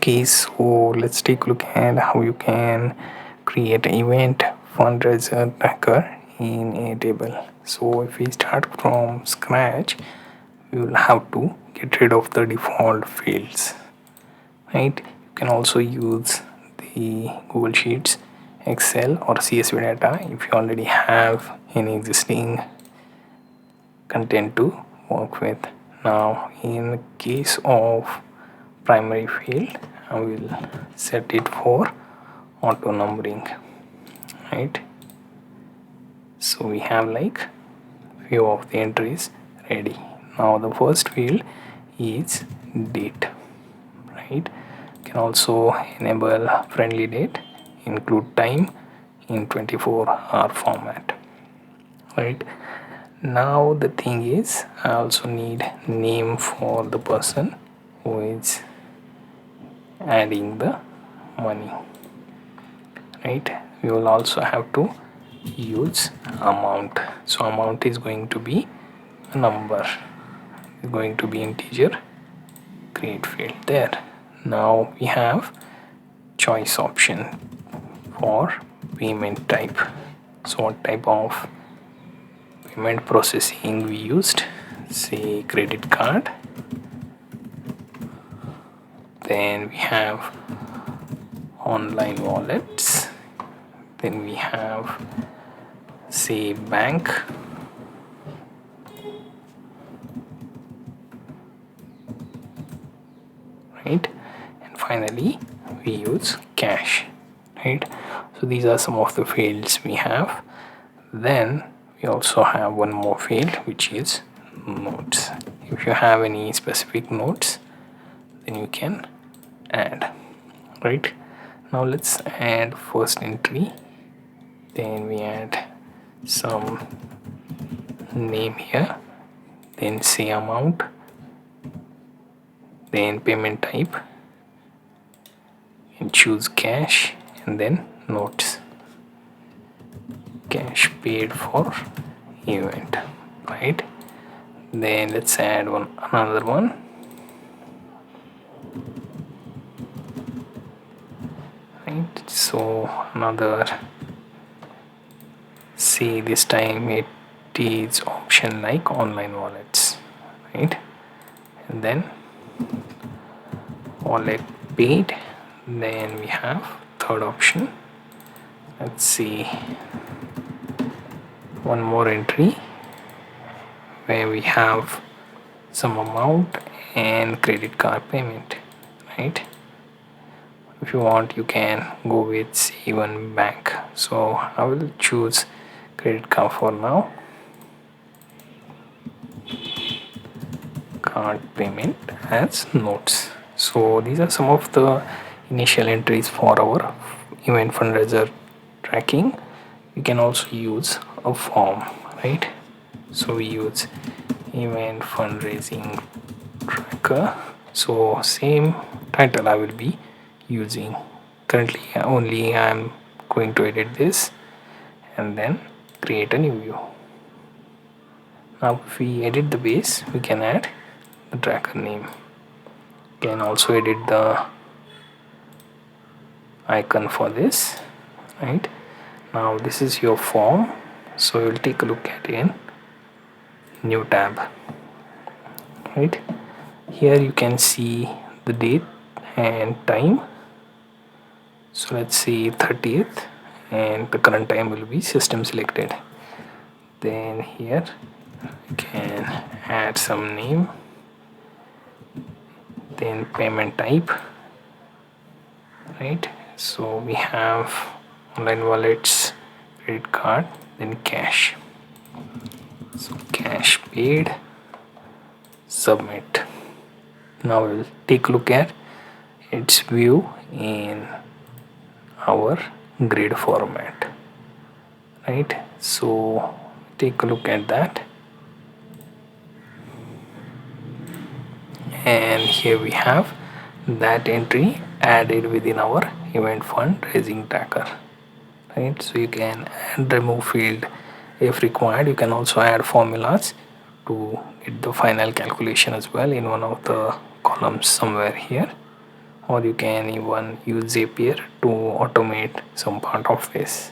Okay, so let's take a look at how you can create an event fundraiser tracker in Airtable. So if we start from scratch, we will have to get rid of the default fields, right? You can also use the Google Sheets, Excel or CSV data if you already have any existing content to work with. Now in case of primary field, I will set it for auto numbering, right? So we have like few of the entries ready. Now the first field is date, right? You can also enable friendly date, include time in 24-hour format, right? Now the thing is, I also need name for the person who is adding the money, right? We will also have to use amount. So amount is going to be a number, is going to be integer, create field there. Now we have choice option for payment type. So what type of payment processing we used? Say credit card. Then we have online wallets. Then we have say bank. Right, and finally we use cash, right? So these are some of the fields we have. Then we also have one more field, which is notes. If you have any specific notes, then you can add, right? Now let's add first entry. Then we add some name here, then say amount, then payment type, and choose cash, and then notes, cash paid for event, right? Then let's add another one. Right, so another, say this time it is option like online wallets, right? And then wallet paid. Then we have third option. Let's see, one more entry where we have some amount and credit card payment, right? If you want, you can go with even bank. So I will choose credit card for now. Card payment as notes. So these are some of the initial entries for our event fundraiser tracking. We can also use a form, right? So we use event fundraising tracker. So same title I will be using. Currently only I am going to edit this and then create a new view. Now if we edit the base, we can add the tracker name. You can also edit the icon for this, right? Now this is your form, so you'll take a look at it in new tab, right? Here you can see the date and time. So let's say 30th, and the current time will be system selected. Then here you can add some name, then payment type, right? So we have online wallets, credit card, then cash. So cash paid, submit. Now we'll take a look at its view in our grid format, right? So take a look at that, and here we have that entry added within our event fundraising tracker, right? So you can add remove field if required. You can also add formulas to get the final calculation as well in one of the columns somewhere here, or you can even use Zapier to automate some part of this.